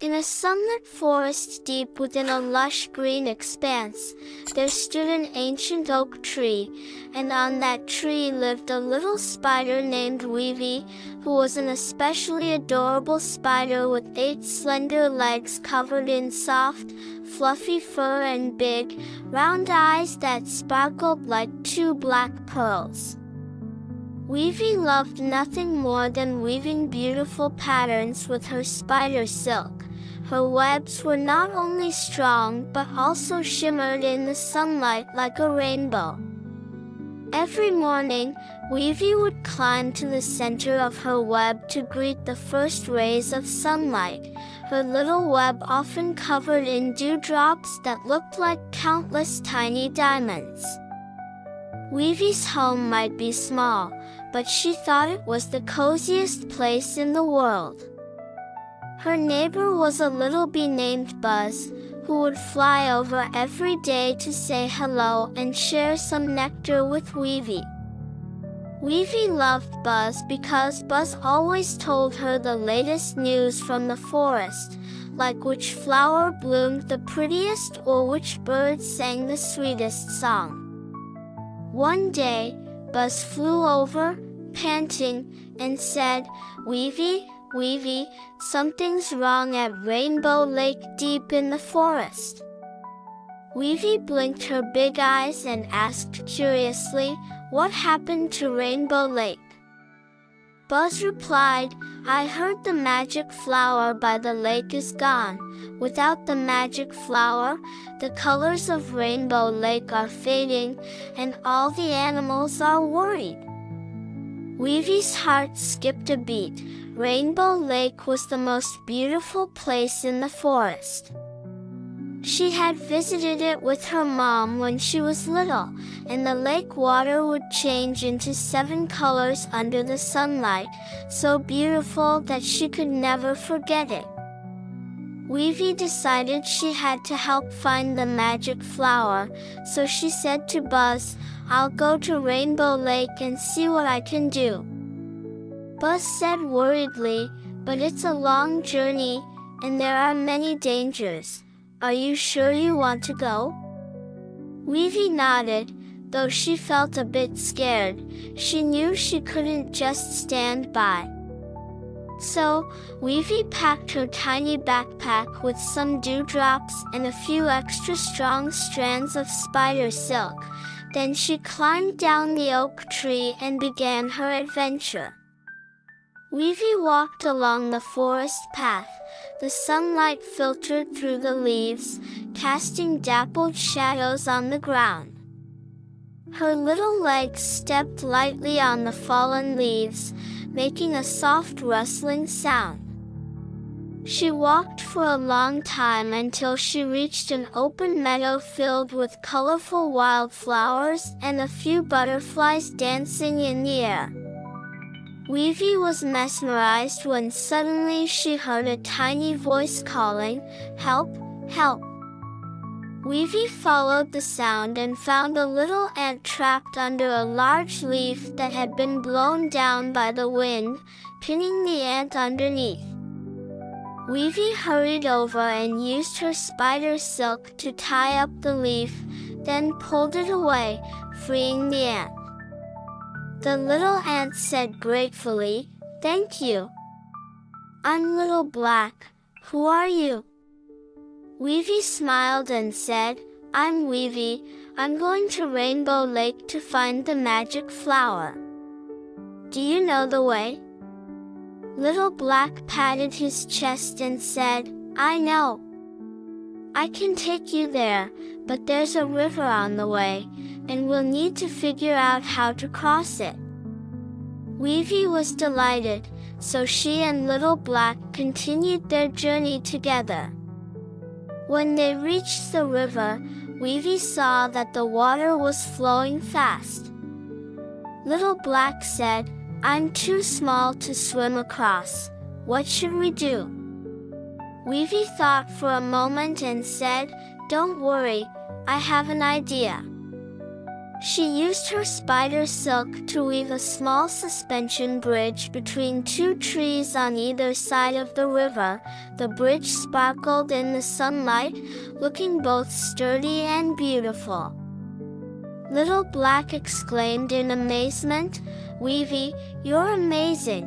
In a sunlit forest deep within a lush green expanse, there stood an ancient oak tree, and on that tree lived a little spider named Weevy, who was an especially adorable spider with 8 slender legs covered in soft, fluffy fur and big, round eyes that sparkled like 2 black pearls. Weevy loved nothing more than weaving beautiful patterns with her spider silk. Her webs were not only strong but also shimmered in the sunlight like a rainbow. Every morning, Weevy would climb to the center of her web to greet the first rays of sunlight, her little web often covered in dewdrops that looked like countless tiny diamonds. Weevy's home might be small, but she thought it was the coziest place in the world. Her neighbor was a little bee named Buzz, who would fly over every day to say hello and share some nectar with Weevy. Weevy loved Buzz because Buzz always told her the latest news from the forest, like which flower bloomed the prettiest or which bird sang the sweetest song. One day, Buzz flew over, panting, and said, "Weevy, Weevy, something's wrong at Rainbow Lake deep in the forest." Weevy blinked her big eyes and asked curiously, "What happened to Rainbow Lake?" Buzz replied, "I heard the magic flower by the lake is gone. Without the magic flower, the colors of Rainbow Lake are fading, and all the animals are worried." Weevy's heart skipped a beat. Rainbow Lake was the most beautiful place in the forest. She had visited it with her mom when she was little, and the lake water would change into 7 colors under the sunlight, so beautiful that she could never forget it. Weevy decided she had to help find the magic flower, so she said to Buzz, "I'll go to Rainbow Lake and see what I can do." Buzz said worriedly, "But it's a long journey, and there are many dangers. Are you sure you want to go?" Weevy nodded, though she felt a bit scared. She knew she couldn't just stand by. So, Weevy packed her tiny backpack with some dewdrops and a few extra strong strands of spider silk. Then she climbed down the oak tree and began her adventure. Weevy walked along the forest path. The sunlight filtered through the leaves, casting dappled shadows on the ground. Her little legs stepped lightly on the fallen leaves, making a soft rustling sound. She walked for a long time until she reached an open meadow filled with colorful wildflowers and a few butterflies dancing in the air. Weevy was mesmerized when suddenly she heard a tiny voice calling, "Help, help." Weevy followed the sound and found a little ant trapped under a large leaf that had been blown down by the wind, pinning the ant underneath. Weevy hurried over and used her spider silk to tie up the leaf, then pulled it away, freeing the ant. The little ant said gratefully, "Thank you." "I'm Little Black. Who are you?" Weevy smiled and said, "I'm Weevy. I'm going to Rainbow Lake to find the magic flower. Do you know the way?" Little Black patted his chest and said, "I know. I can take you there, but there's a river on the way, and we'll need to figure out how to cross it." Weevy was delighted, so she and Little Black continued their journey together. When they reached the river, Weevy saw that the water was flowing fast. Little Black said, "I'm too small to swim across. What should we do?" Weevy thought for a moment and said, "Don't worry, I have an idea." She used her spider silk to weave a small suspension bridge between two trees on either side of the river. The bridge sparkled in the sunlight, looking both sturdy and beautiful. Little Black exclaimed in amazement, "Weavy, you're amazing."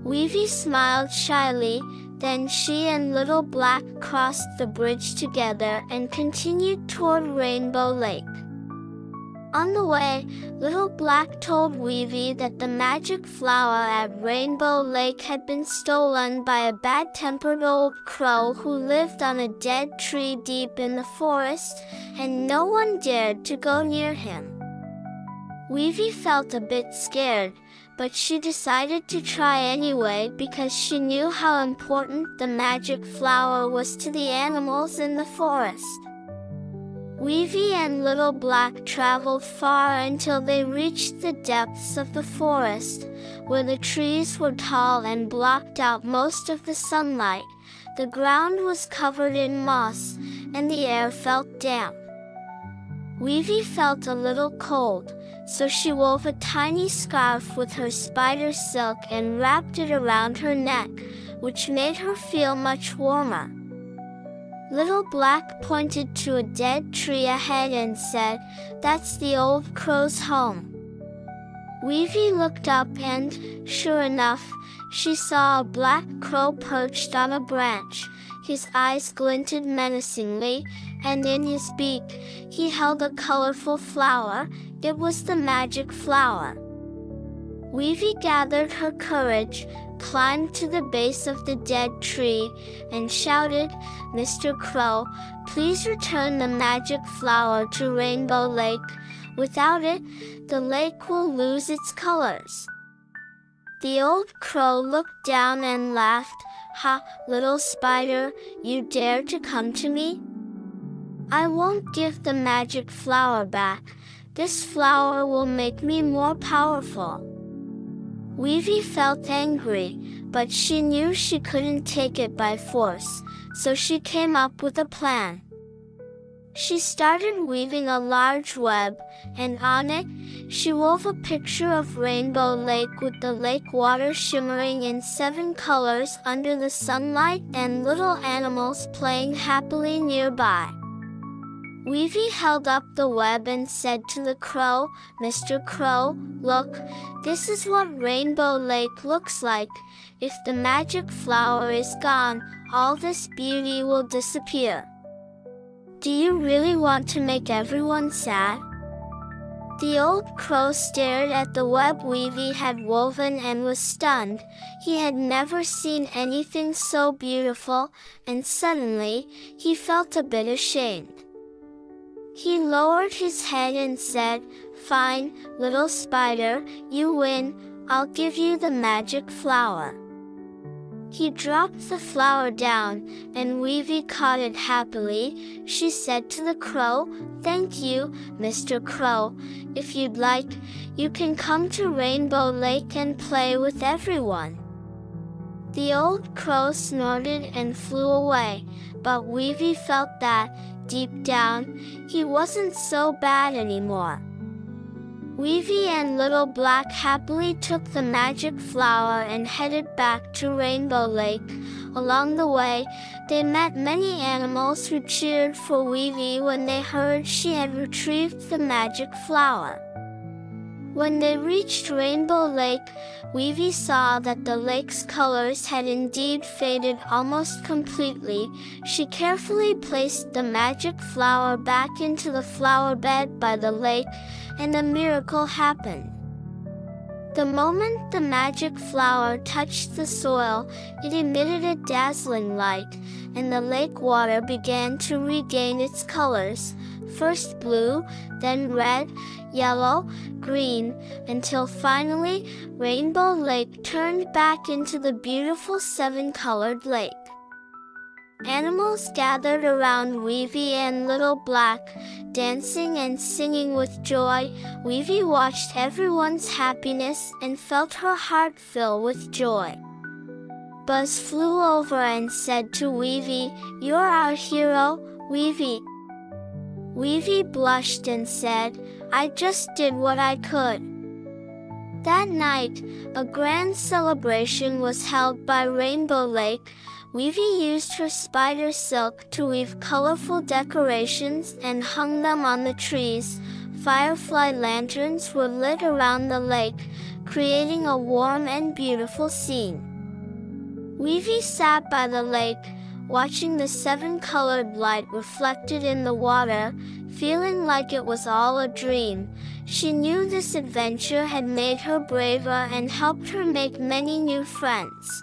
Weavy smiled shyly, then she and Little Black crossed the bridge together and continued toward Rainbow Lake. On the way, Little Black told Weavy that the magic flower at Rainbow Lake had been stolen by a bad-tempered old crow who lived on a dead tree deep in the forest, and no one dared to go near him. Weavy felt a bit scared, but she decided to try anyway because she knew how important the magic flower was to the animals in the forest. Weavy and Little Black traveled far until they reached the depths of the forest, where the trees were tall and blocked out most of the sunlight. The ground was covered in moss, and the air felt damp. Weavy felt a little cold, so she wove a tiny scarf with her spider silk and wrapped it around her neck, which made her feel much warmer. Little Black pointed to a dead tree ahead and said, "That's the old crow's home." Weavy looked up and, sure enough, she saw a black crow perched on a branch. His eyes glinted menacingly, and in his beak, he held a colorful flower. It was the magic flower. Weavy gathered her courage, climbed to the base of the dead tree, and shouted, "Mr. Crow, please return the magic flower to Rainbow Lake. Without it, the lake will lose its colors." The old crow looked down and laughed. "Ha, little spider, you dare to come to me? I won't give the magic flower back. This flower will make me more powerful." Weavy felt angry, but she knew she couldn't take it by force, so she came up with a plan. She started weaving a large web, and on it, she wove a picture of Rainbow Lake with the lake water shimmering in 7 colors under the sunlight and little animals playing happily nearby. Weavy held up the web and said to the crow, "Mr. Crow, look, this is what Rainbow Lake looks like. If the magic flower is gone, all this beauty will disappear. Do you really want to make everyone sad?" The old crow stared at the web Weavy had woven and was stunned. He had never seen anything so beautiful, and suddenly, he felt a bit ashamed. He lowered his head and said, "Fine, little spider, you win. I'll give you the magic flower." He dropped the flower down, and Weavy caught it happily. She said to the crow, "Thank you, Mr. Crow. If you'd like, you can come to Rainbow Lake and play with everyone." The old crow snorted and flew away, but Weavy felt that, deep down, he wasn't so bad anymore. Weavy and Little Black happily took the magic flower and headed back to Rainbow Lake. Along the way, they met many animals who cheered for Weavy when they heard she had retrieved the magic flower. When they reached Rainbow Lake, Weavy saw that the lake's colors had indeed faded almost completely. She carefully placed the magic flower back into the flower bed by the lake, and a miracle happened. The moment the magic flower touched the soil, it emitted a dazzling light, and the lake water began to regain its colors, first blue, then red, yellow, green, until finally Rainbow Lake turned back into the beautiful 7-colored lake. Animals gathered around Weavy and Little Black, dancing and singing with joy. Weavy watched everyone's happiness and felt her heart fill with joy. Buzz flew over and said to Weavy, "You're our hero, Weavy." Weavy blushed and said, "I just did what I could." That night, a grand celebration was held by Rainbow Lake. Weavy used her spider silk to weave colorful decorations and hung them on the trees. Firefly lanterns were lit around the lake, creating a warm and beautiful scene. Weavy sat by the lake, watching the seven-colored light reflected in the water, feeling like it was all a dream. She knew this adventure had made her braver and helped her make many new friends.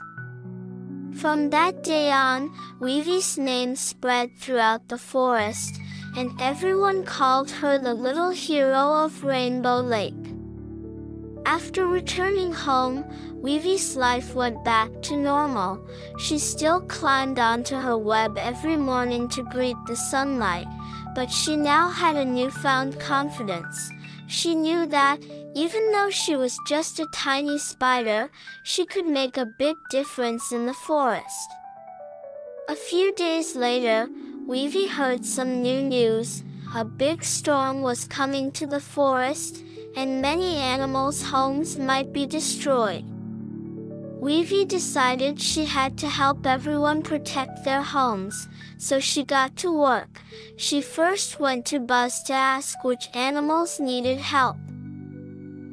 From that day on, Weavy's name spread throughout the forest, and everyone called her the little hero of Rainbow Lake. After returning home, Weavy's life went back to normal. She still climbed onto her web every morning to greet the sunlight, but she now had a newfound confidence. She knew that, even though she was just a tiny spider, she could make a big difference in the forest. A few days later, Weavy heard some new news. A big storm was coming to the forest, and many animals' homes might be destroyed. Weavy decided she had to help everyone protect their homes, so she got to work. She first went to Buzz to ask which animals needed help.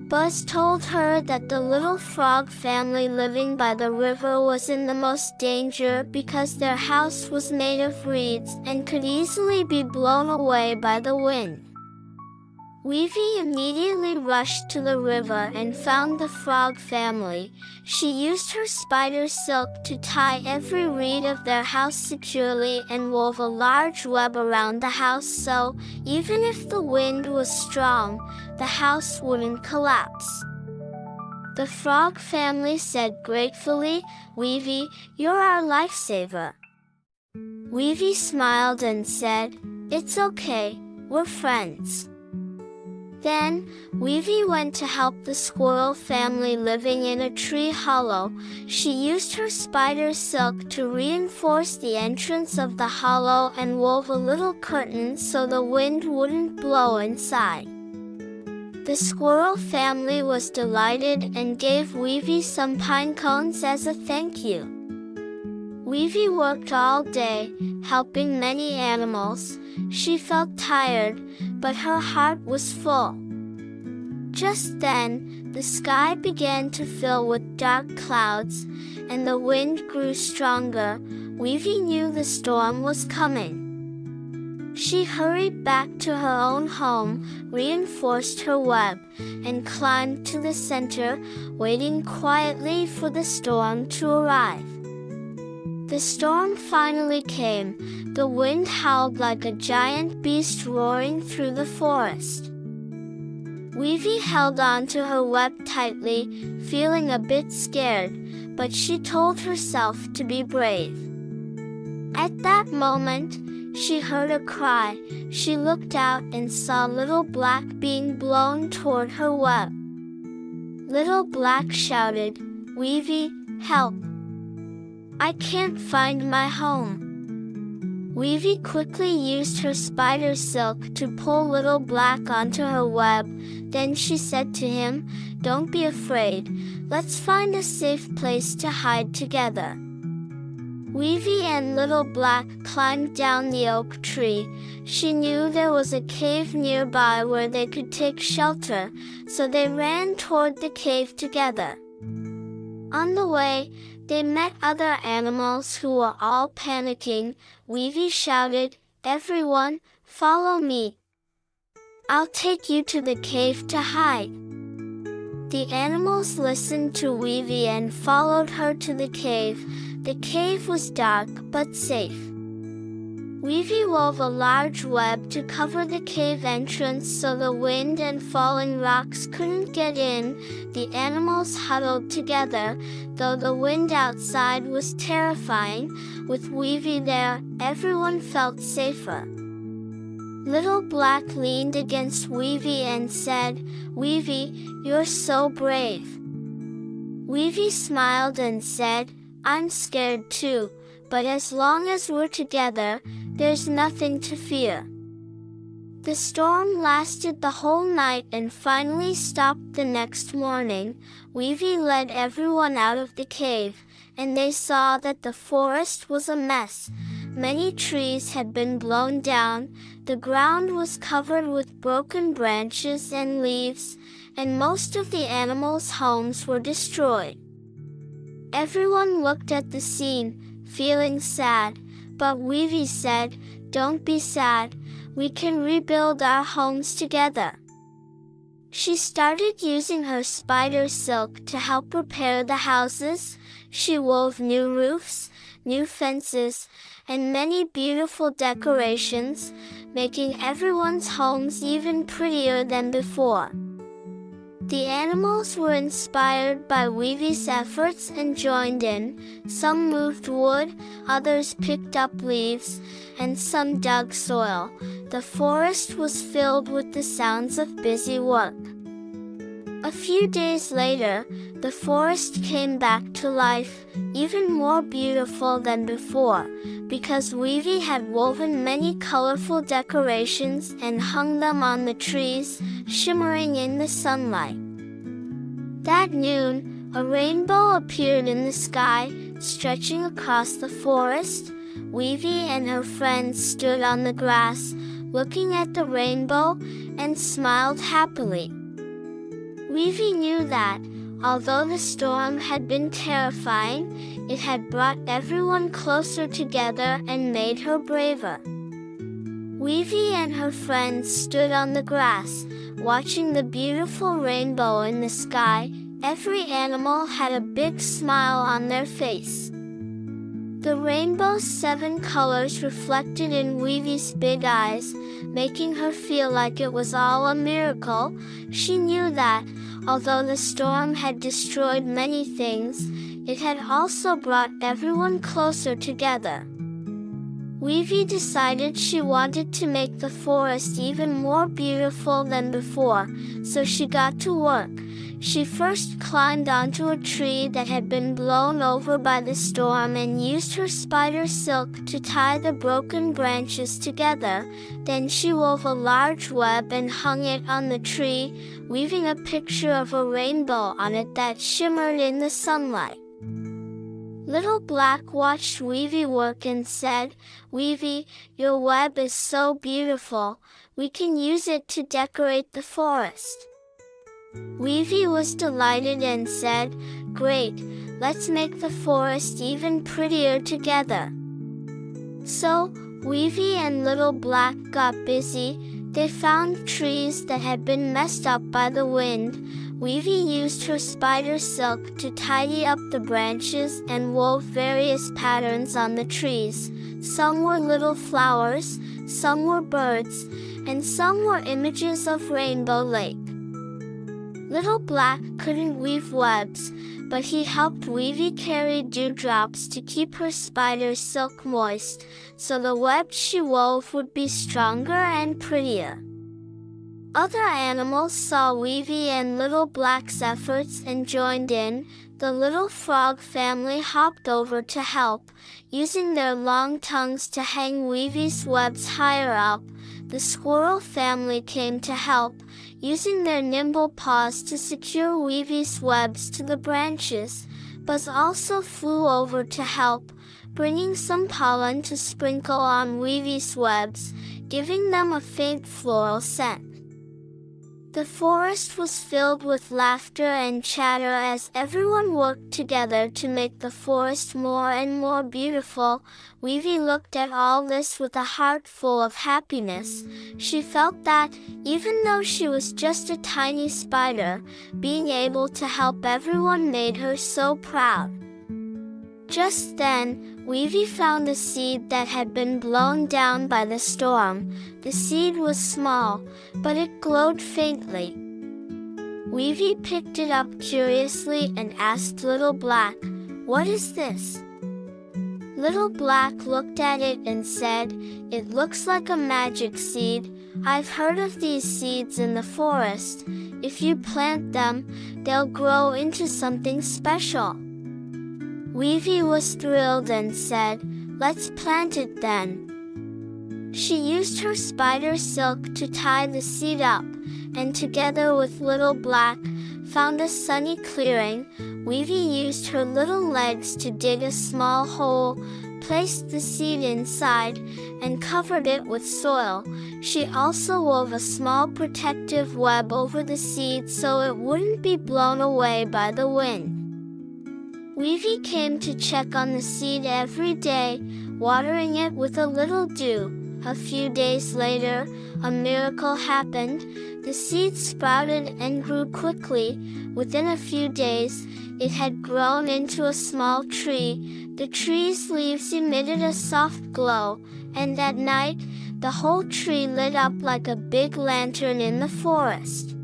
Buzz told her that the little frog family living by the river was in the most danger because their house was made of reeds and could easily be blown away by the wind. Weavy immediately rushed to the river and found the frog family. She used her spider silk to tie every reed of their house securely and wove a large web around the house so, even if the wind was strong, the house wouldn't collapse. The frog family said gratefully, "Weavy, you're our lifesaver." Weavy smiled and said, "It's okay, we're friends." Then, Weavy went to help the squirrel family living in a tree hollow. She used her spider silk to reinforce the entrance of the hollow and wove a little curtain so the wind wouldn't blow inside. The squirrel family was delighted and gave Weavy some pine cones as a thank you. Weavy worked all day, helping many animals. She felt tired, but her heart was full. Just then, the sky began to fill with dark clouds, and the wind grew stronger. Weavy knew the storm was coming. She hurried back to her own home, reinforced her web, and climbed to the center, waiting quietly for the storm to arrive. The storm finally came. The wind howled like a giant beast roaring through the forest. Weavy held on to her web tightly, feeling a bit scared, but she told herself to be brave. At that moment, she heard a cry. She looked out and saw Little Black being blown toward her web. Little Black shouted, "Weavy, help! I can't find my home." Weavy quickly used her spider silk to pull Little Black onto her web. Then she said to him, "Don't be afraid. Let's find a safe place to hide together." Weavy and Little Black climbed down the oak tree. She knew there was a cave nearby where they could take shelter, so they ran toward the cave together. On the way, they met other animals who were all panicking. Weavy shouted, "Everyone, follow me. I'll take you to the cave to hide." The animals listened to Weavy and followed her to the cave. The cave was dark but safe. Weavy wove a large web to cover the cave entrance so the wind and falling rocks couldn't get in. The animals huddled together, though the wind outside was terrifying. With Weavy there, everyone felt safer. Little Black leaned against Weavy and said, "Weavy, you're so brave." Weavy smiled and said, "I'm scared too, but as long as we're together, there's nothing to fear." The storm lasted the whole night and finally stopped the next morning. Weavy led everyone out of the cave, and they saw that the forest was a mess. Many trees had been blown down, the ground was covered with broken branches and leaves, and most of the animals' homes were destroyed. Everyone looked at the scene, feeling sad, but Weavy said, "Don't be sad. We can rebuild our homes together." She started using her spider silk to help repair the houses. She wove new roofs, new fences, and many beautiful decorations, making everyone's homes even prettier than before. The animals were inspired by Weavy's efforts and joined in. Some moved wood, others picked up leaves, and some dug soil. The forest was filled with the sounds of busy work. A few days later, the forest came back to life, even more beautiful than before, because Weavy had woven many colorful decorations and hung them on the trees, shimmering in the sunlight. That noon, a rainbow appeared in the sky, stretching across the forest. Weavy and her friends stood on the grass, looking at the rainbow, and smiled happily. Weavy knew that, although the storm had been terrifying, it had brought everyone closer together and made her braver. Weavy and her friends stood on the grass, watching the beautiful rainbow in the sky. Every animal had a big smile on their face. The rainbow's 7 colors reflected in Weavy's big eyes, making her feel like it was all a miracle. She knew that, although the storm had destroyed many things, it had also brought everyone closer together. Weavy decided she wanted to make the forest even more beautiful than before, so she got to work. She first climbed onto a tree that had been blown over by the storm and used her spider silk to tie the broken branches together. Then she wove a large web and hung it on the tree, weaving a picture of a rainbow on it that shimmered in the sunlight. Little Black watched Weavy work and said, "Weavy, your web is so beautiful. We can use it to decorate the forest." Weavy was delighted and said, "Great, let's make the forest even prettier together." So, Weavy and Little Black got busy. They found trees that had been messed up by the wind. Weavy used her spider silk to tidy up the branches and wove various patterns on the trees. Some were little flowers, some were birds, and some were images of Rainbow Lake. Little Black couldn't weave webs, but he helped Weavy carry dewdrops to keep her spider silk moist, so the web she wove would be stronger and prettier. Other animals saw Weavy and Little Black's efforts and joined in. The little frog family hopped over to help, using their long tongues to hang Weavy's webs higher up. The squirrel family came to help, using their nimble paws to secure Weavy's webs to the branches. Buzz also flew over to help, bringing some pollen to sprinkle on Weavy's webs, giving them a faint floral scent. The forest was filled with laughter and chatter as everyone worked together to make the forest more and more beautiful. Weavy looked at all this with a heart full of happiness. She felt that, even though she was just a tiny spider, being able to help everyone made her so proud. Just then, Weavy found a seed that had been blown down by the storm. The seed was small, but it glowed faintly. Weavy picked it up curiously and asked Little Black, "What is this?" Little Black looked at it and said, "It looks like a magic seed. I've heard of these seeds in the forest. If you plant them, they'll grow into something special." Weavy was thrilled and said, "Let's plant it then." She used her spider silk to tie the seed up, and together with Little Black, found a sunny clearing. Weavy used her little legs to dig a small hole, placed the seed inside, and covered it with soil. She also wove a small protective web over the seed so it wouldn't be blown away by the wind. Weavy came to check on the seed every day, watering it with a little dew. A few days later, a miracle happened. The seed sprouted and grew quickly. Within a few days, it had grown into a small tree. The tree's leaves emitted a soft glow, and at night, the whole tree lit up like a big lantern in the forest.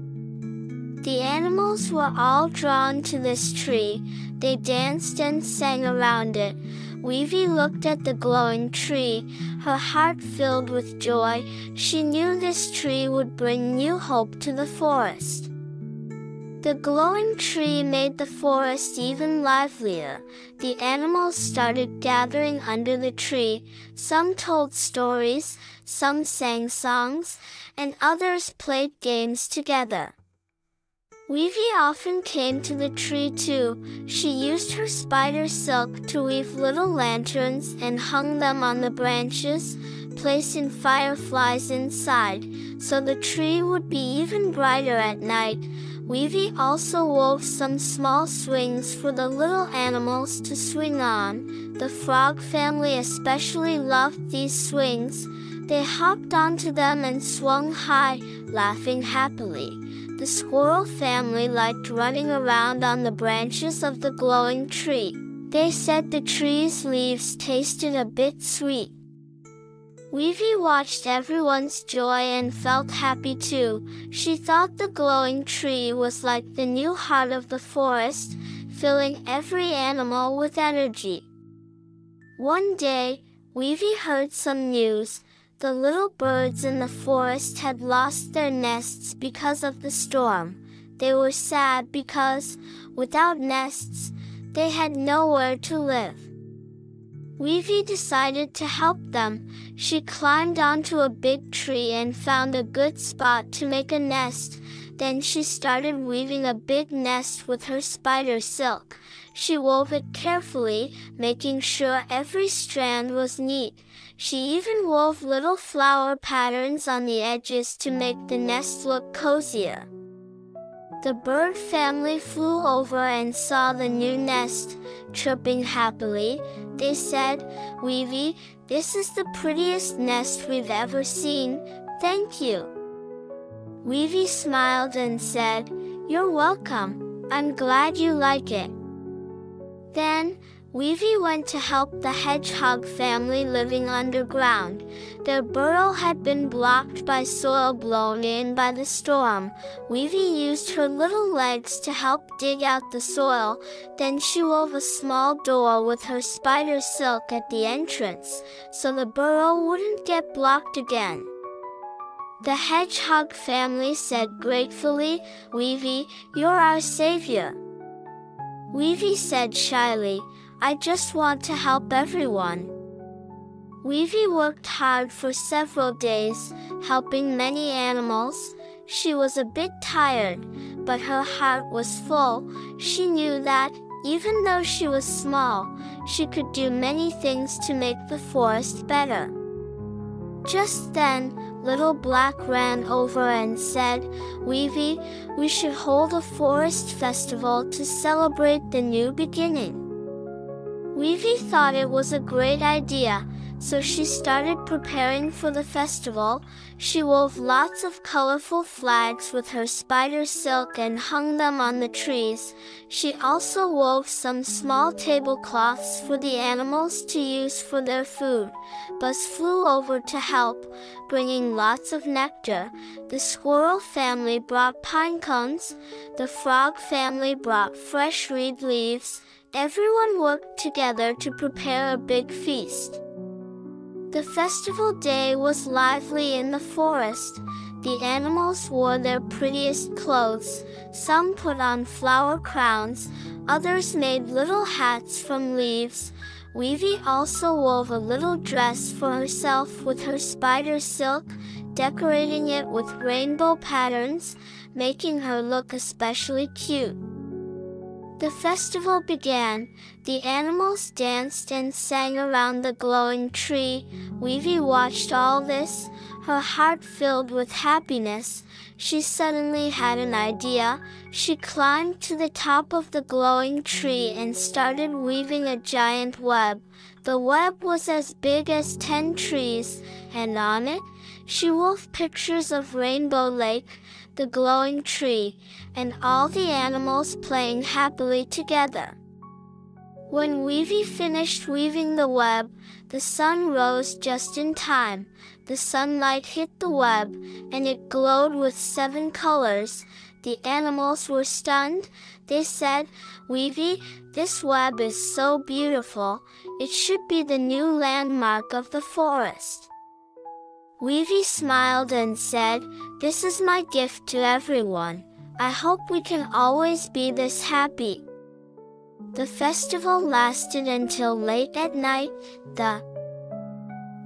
The animals were all drawn to this tree. They danced and sang around it. Weavy looked at the glowing tree, her heart filled with joy. She knew this tree would bring new hope to the forest. The glowing tree made the forest even livelier. The animals started gathering under the tree. Some told stories, some sang songs, and others played games together. Weavy often came to the tree too. She used her spider silk to weave little lanterns and hung them on the branches, placing fireflies inside, so the tree would be even brighter at night. Weavy also wove some small swings for the little animals to swing on. The frog family especially loved these swings. They hopped onto them and swung high, laughing happily. The squirrel family liked running around on the branches of the glowing tree. They said the tree's leaves tasted a bit sweet. Weavy watched everyone's joy and felt happy too. She thought the glowing tree was like the new heart of the forest, filling every animal with energy. One day, Weavy heard some news. The little birds in the forest had lost their nests because of the storm. They were sad because, without nests, they had nowhere to live. Weavy decided to help them. She climbed onto a big tree and found a good spot to make a nest. Then she started weaving a big nest with her spider silk. She wove it carefully, making sure every strand was neat. She even wove little flower patterns on the edges to make the nest look cozier. The bird family flew over and saw the new nest, chirping happily. They said, "Weavy, this is the prettiest nest we've ever seen. Thank you." Weavy smiled and said, "You're welcome. I'm glad you like it." Then, Weavy went to help the hedgehog family living underground. Their burrow had been blocked by soil blown in by the storm. Weavy used her little legs to help dig out the soil. Then she wove a small door with her spider silk at the entrance, so the burrow wouldn't get blocked again. The hedgehog family said gratefully, "Weavy, you're our savior." Weavy said shyly, "I just want to help everyone." Weavy worked hard for several days, helping many animals. She was a bit tired, but her heart was full. She knew that, even though she was small, she could do many things to make the forest better. Just then, Little Black ran over and said, "Weavy, we should hold a forest festival to celebrate the new beginning." Weavy thought it was a great idea, so she started preparing for the festival. She wove lots of colorful flags with her spider silk and hung them on the trees. She also wove some small tablecloths for the animals to use for their food. Buzz flew over to help, bringing lots of nectar. The squirrel family brought pine cones. The frog family brought fresh reed leaves. Everyone worked together to prepare a big feast. The festival day was lively in the forest. The animals wore their prettiest clothes. Some put on flower crowns, others made little hats from leaves. Weavy also wove a little dress for herself with her spider silk, decorating it with rainbow patterns, making her look especially cute. The festival began. The animals danced and sang around the glowing tree. Weavy watched all this, her heart filled with happiness. She suddenly had an idea. She climbed to the top of the glowing tree and started weaving a giant web. The web was as big as 10 trees, and on it, she wove pictures of Rainbow Lake, the glowing tree, and all the animals playing happily together. When Weavy finished weaving the web, the sun rose just in time. The sunlight hit the web, and it glowed with 7 colors. The animals were stunned. They said, "Weavy, this web is so beautiful. It should be the new landmark of the forest." Weavy smiled and said, "This is my gift to everyone. I hope we can always be this happy." The festival lasted until late at night. The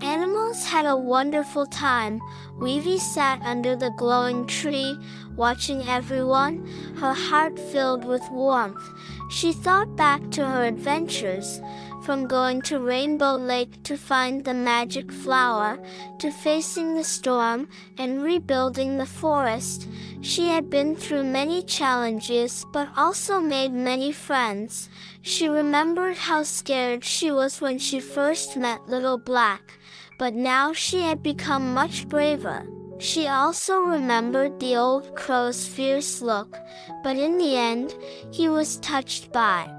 animals had a wonderful time. Weavy sat under the glowing tree, watching everyone, her heart filled with warmth. She thought back to her adventures, from going to Rainbow Lake to find the magic flower, to facing the storm and rebuilding the forest. She had been through many challenges but also made many friends. She remembered how scared she was when she first met Little Black, but now she had become much braver. She also remembered the old crow's fierce look, but in the end, he was touched by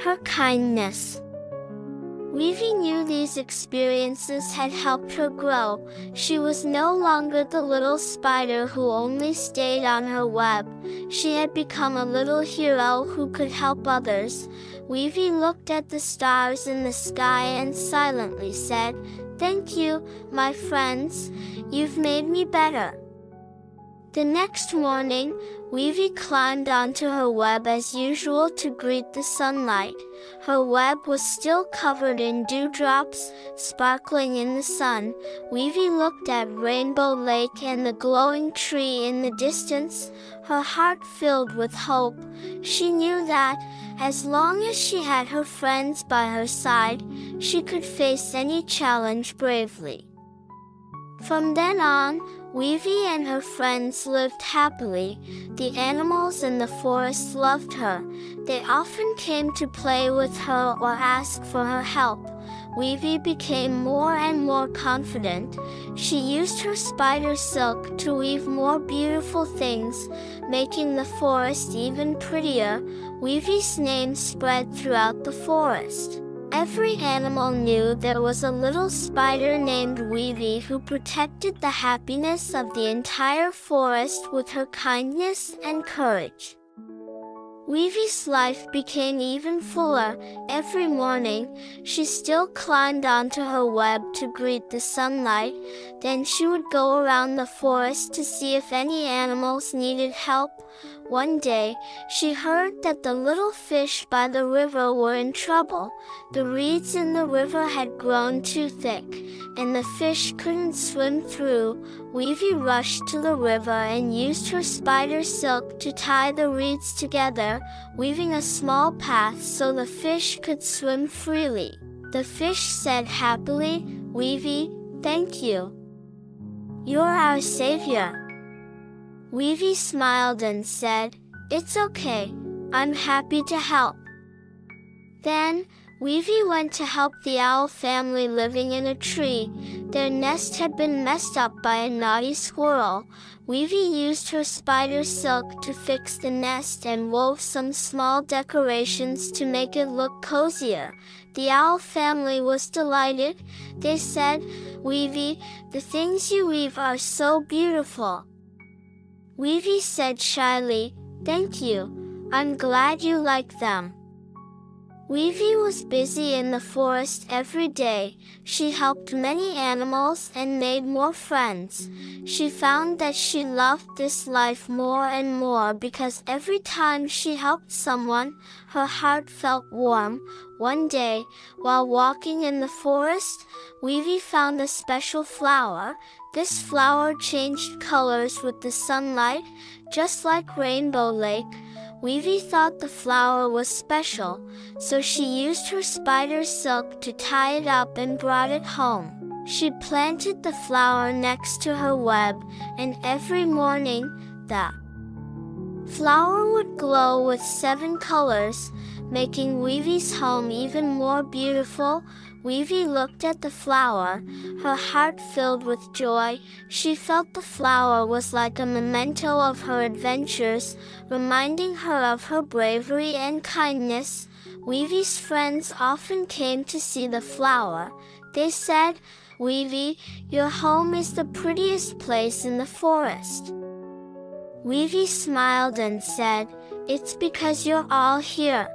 her kindness. Weavy knew these experiences had helped her grow. She was no longer the little spider who only stayed on her web. She had become a little hero who could help others. Weavy looked at the stars in the sky and silently said, "Thank you, my friends. You've made me better." The next morning, Weavy climbed onto her web as usual to greet the sunlight. Her web was still covered in dewdrops, sparkling in the sun. Weavy looked at Rainbow Lake and the glowing tree in the distance, her heart filled with hope. She knew that, as long as she had her friends by her side, she could face any challenge bravely. From then on, Weavy and her friends lived happily. The animals in the forest loved her. They often came to play with her or ask for her help. Weavy became more and more confident. She used her spider silk to weave more beautiful things, making the forest even prettier. Weavy's name spread throughout the forest. Every animal knew there was a little spider named Weavy who protected the happiness of the entire forest with her kindness and courage. Weavy's life became even fuller. Every morning, she still climbed onto her web to greet the sunlight. Then she would go around the forest to see if any animals needed help. One day, she heard that the little fish by the river were in trouble. The reeds in the river had grown too thick, and the fish couldn't swim through. Weavy rushed to the river and used her spider silk to tie the reeds together, weaving a small path so the fish could swim freely. The fish said happily, "Weavy, thank you. You're our savior." Weavy smiled and said, "It's okay. I'm happy to help." Then, Weavy went to help the owl family living in a tree. Their nest had been messed up by a naughty squirrel. Weavy used her spider silk to fix the nest and wove some small decorations to make it look cozier. The owl family was delighted. They said, "Weavy, the things you weave are so beautiful." Weavy said shyly, "Thank you. I'm glad you like them." Weevy was busy in the forest every day. She helped many animals and made more friends. She found that she loved this life more and more because every time she helped someone, her heart felt warm. One day, while walking in the forest, Weevy found a special flower. This flower changed colors with the sunlight, just like Rainbow Lake. Weevy thought the flower was special, so she used her spider silk to tie it up and brought it home. She planted the flower next to her web, and every morning, the flower would glow with 7 colors, making Weevy's home even more beautiful. Weevy looked at the flower, her heart filled with joy. She felt the flower was like a memento of her adventures, reminding her of her bravery and kindness. Weevy's friends often came to see the flower. They said, "Weevy, your home is the prettiest place in the forest." Weevy smiled and said, "It's because you're all here."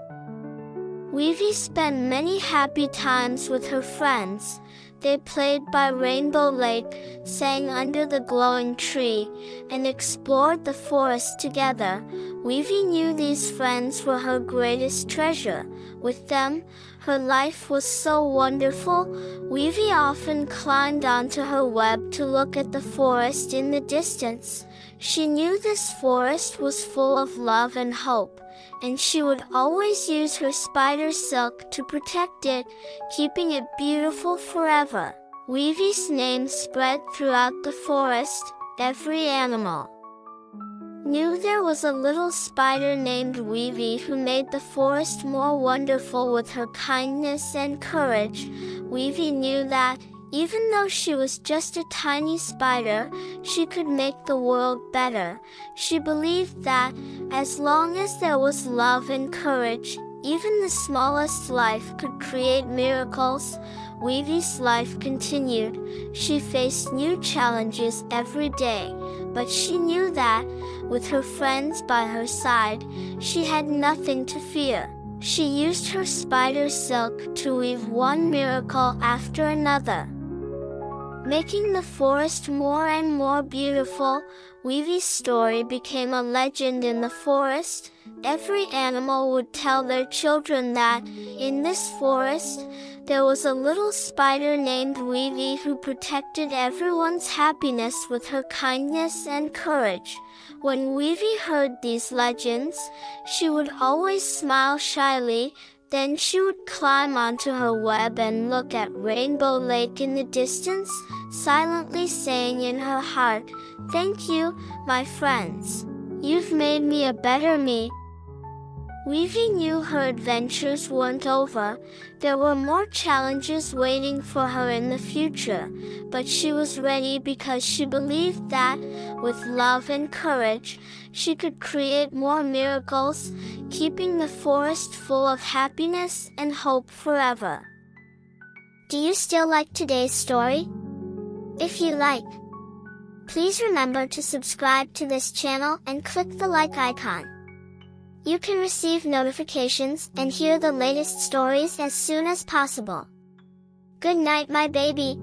Weevy spent many happy times with her friends. They played by Rainbow Lake, sang under the glowing tree, and explored the forest together. Weevy knew these friends were her greatest treasure. With them, her life was so wonderful. Weevy often climbed onto her web to look at the forest in the distance. She knew this forest was full of love and hope, and she would always use her spider silk to protect it, keeping it beautiful forever. Weevy's name spread throughout the forest. Every animal knew there was a little spider named Weevy who made the forest more wonderful with her kindness and courage. Weevy knew that, even though she was just a tiny spider, she could make the world better. She believed that, as long as there was love and courage, even the smallest life could create miracles. Weevy's life continued. She faced new challenges every day, but she knew that, with her friends by her side, she had nothing to fear. She used her spider silk to weave one miracle after another, making the forest more and more beautiful. Weevy's story became a legend in the forest. Every animal would tell their children that, in this forest, there was a little spider named Weevy who protected everyone's happiness with her kindness and courage. When Weevy heard these legends, she would always smile shyly. Then she would climb onto her web and look at Rainbow Lake in the distance, silently saying in her heart, "Thank you, my friends. You've made me a better me." Weevy knew her adventures weren't over. There were more challenges waiting for her in the future, but she was ready because she believed that, with love and courage, she could create more miracles, keeping the forest full of happiness and hope forever. Do you still like today's story? If you like, please remember to subscribe to this channel and click the like icon. You can receive notifications and hear the latest stories as soon as possible. Good night, my baby.